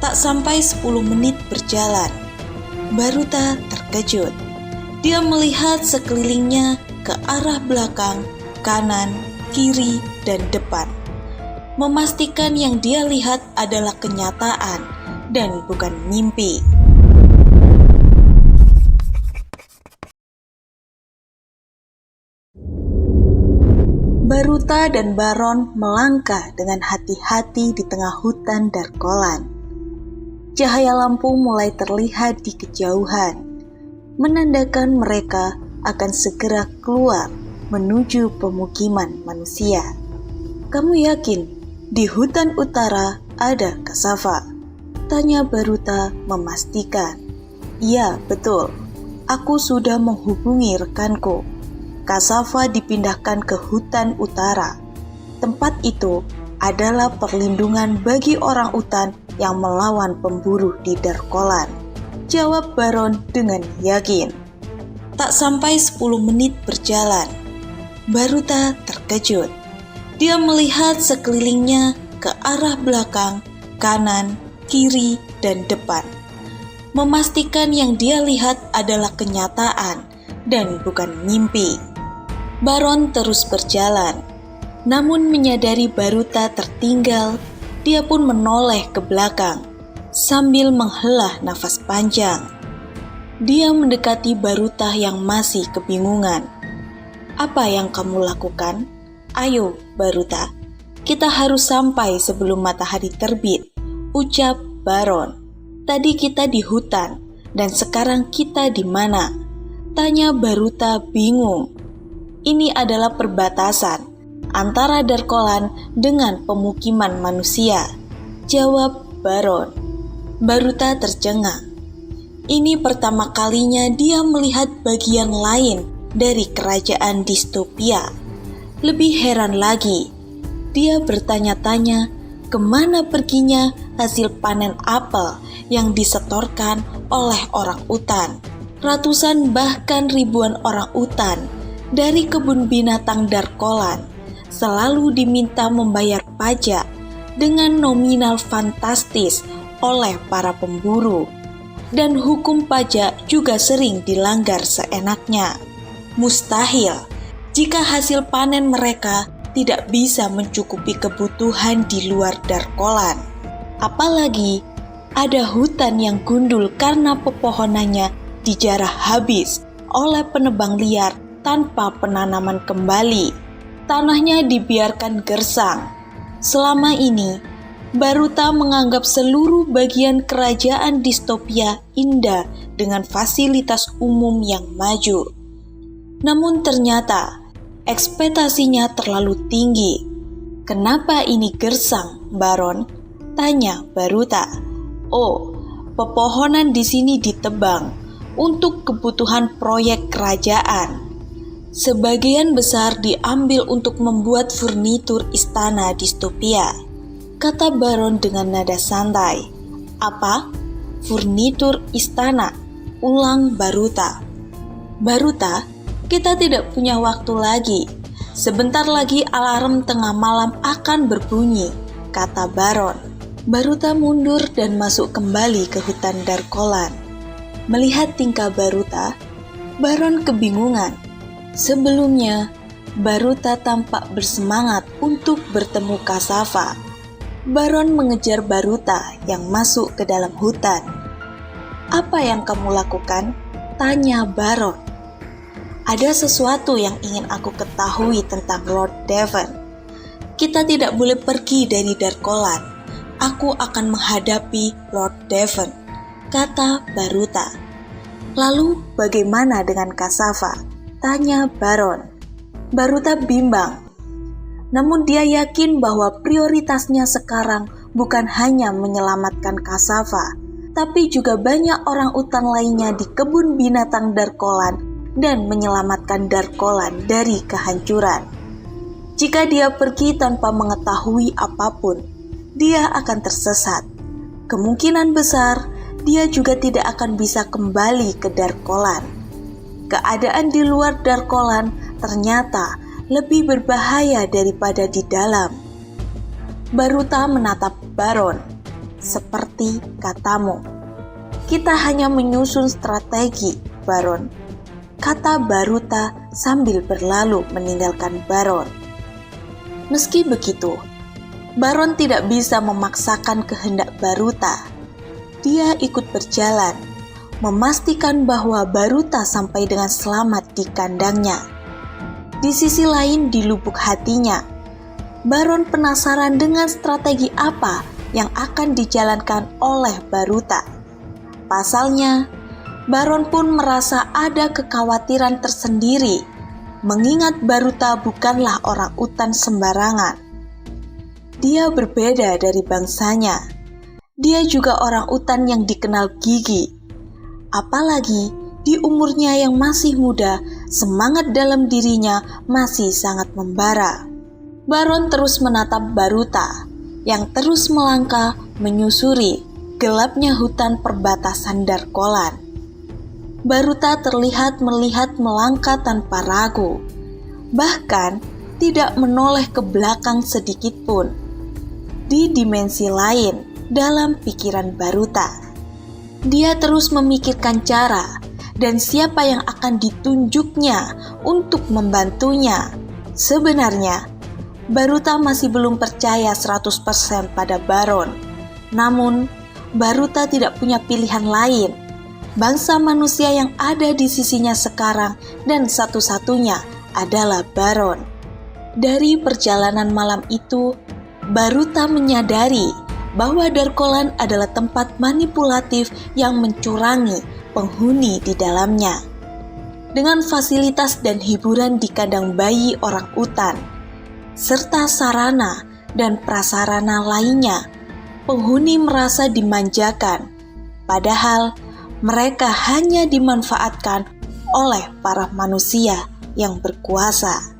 Tak sampai 10 menit berjalan, Baruta terkejut. Dia melihat sekelilingnya ke arah belakang, kanan, kiri, dan depan. Memastikan yang dia lihat adalah kenyataan dan bukan mimpi. Baruta dan Baron melangkah dengan hati-hati di tengah hutan Darkolan. Cahaya lampu mulai terlihat di kejauhan, menandakan mereka akan segera keluar menuju pemukiman manusia. "Kamu yakin di hutan utara ada Kasava?" tanya Baruta memastikan. "Iya, betul. Aku sudah menghubungi rekanku. Kasava dipindahkan ke hutan utara. Tempat itu adalah perlindungan bagi orang utan yang melawan pemburu di Darkolan," jawab Baron dengan yakin. Tak sampai 10 menit berjalan, Baruta terkejut. Dia melihat sekelilingnya ke arah belakang, kanan, kiri, dan depan. Memastikan yang dia lihat adalah kenyataan dan bukan mimpi. Baron terus berjalan, namun menyadari Baruta tertinggal, dia pun menoleh ke belakang sambil menghela nafas panjang. Dia mendekati Baruta yang masih kebingungan. "Apa yang kamu lakukan? Ayo, Baruta, kita harus sampai sebelum matahari terbit," ucap Baron. "Tadi kita di hutan, dan sekarang kita di mana?" tanya Baruta bingung. "Ini adalah perbatasan antara Darkolan dengan pemukiman manusia," jawab Baron. Baruta tercengang. Ini pertama kalinya dia melihat bagian lain dari kerajaan distopia. Lebih heran lagi, dia bertanya-tanya kemana perginya hasil panen apel yang disetorkan oleh orang utan. Ratusan bahkan ribuan orang utan dari kebun binatang Darkolan selalu diminta membayar pajak dengan nominal fantastis oleh para pemburu, dan hukum pajak juga sering dilanggar seenaknya. Mustahil jika hasil panen mereka tidak bisa mencukupi kebutuhan di luar Darkolan. Apalagi ada hutan yang gundul karena pepohonannya dijarah habis oleh penebang liar tanpa penanaman kembali. Tanahnya dibiarkan gersang. Selama ini, Baruta menganggap seluruh bagian kerajaan distopia indah dengan fasilitas umum yang maju. Namun ternyata, ekspektasinya terlalu tinggi. "Kenapa ini gersang, Baron?" tanya Baruta. "Oh, pepohonan di sini ditebang untuk kebutuhan proyek kerajaan. Sebagian besar diambil untuk membuat furnitur istana distopia," kata Baron dengan nada santai. "Apa? Furnitur istana?" ulang Baruta. "Baruta, kita tidak punya waktu lagi. Sebentar lagi alarm tengah malam akan berbunyi," kata Baron. Baruta mundur dan masuk kembali ke hutan Darkolan. Melihat tingkah Baruta, Baron kebingungan. Sebelumnya, Baruta tampak bersemangat untuk bertemu Kasava. Baron mengejar Baruta yang masuk ke dalam hutan. "Apa yang kamu lakukan?" tanya Baron. "Ada sesuatu yang ingin aku ketahui tentang Lord Devon. Kita tidak boleh pergi dari Darkolan. Aku akan menghadapi Lord Devon," kata Baruta. "Lalu bagaimana dengan Kasava?" tanya Baron. Baruta bimbang. Namun dia yakin bahwa prioritasnya sekarang bukan hanya menyelamatkan Kasava, tapi juga banyak orang utan lainnya di kebun binatang Darkolan dan menyelamatkan Darkolan dari kehancuran. Jika dia pergi tanpa mengetahui apapun, dia akan tersesat. Kemungkinan besar dia juga tidak akan bisa kembali ke Darkolan. Keadaan di luar Darkolan ternyata lebih berbahaya daripada di dalam. Baruta menatap Baron. seperti katamu. Kita hanya menyusun strategi, Baron, kata Baruta sambil berlalu meninggalkan Baron. Meski begitu, Baron tidak bisa memaksakan kehendak Baruta. Dia ikut berjalan, memastikan bahwa Baruta sampai dengan selamat di kandangnya. Di sisi lain, di lubuk hatinya, Baron penasaran dengan strategi apa yang akan dijalankan oleh Baruta. Pasalnya, Baron pun merasa ada kekhawatiran tersendiri, mengingat Baruta bukanlah orang utan sembarangan. Dia berbeda dari bangsanya. Dia juga orang utan yang dikenal gigih. Apalagi di umurnya yang masih muda, semangat dalam dirinya masih sangat membara. Baron terus menatap Baruta yang terus melangkah menyusuri gelapnya hutan perbatasan Darkolan. Baruta terlihat melihat melangkah tanpa ragu, bahkan tidak menoleh ke belakang sedikit pun. Di dimensi lain dalam pikiran Baruta, dia terus memikirkan cara dan siapa yang akan ditunjuknya untuk membantunya. Sebenarnya, Baruta masih belum percaya 100% pada Baron. Namun, Baruta tidak punya pilihan lain. Bangsa manusia yang ada di sisinya sekarang dan satu-satunya adalah Baron. Dari perjalanan malam itu, Baruta menyadari bahwa Darkolan adalah tempat manipulatif yang mencurangi penghuni di dalamnya. Dengan fasilitas dan hiburan di kandang bayi orang utan, serta sarana dan prasarana lainnya, penghuni merasa dimanjakan, padahal mereka hanya dimanfaatkan oleh para manusia yang berkuasa.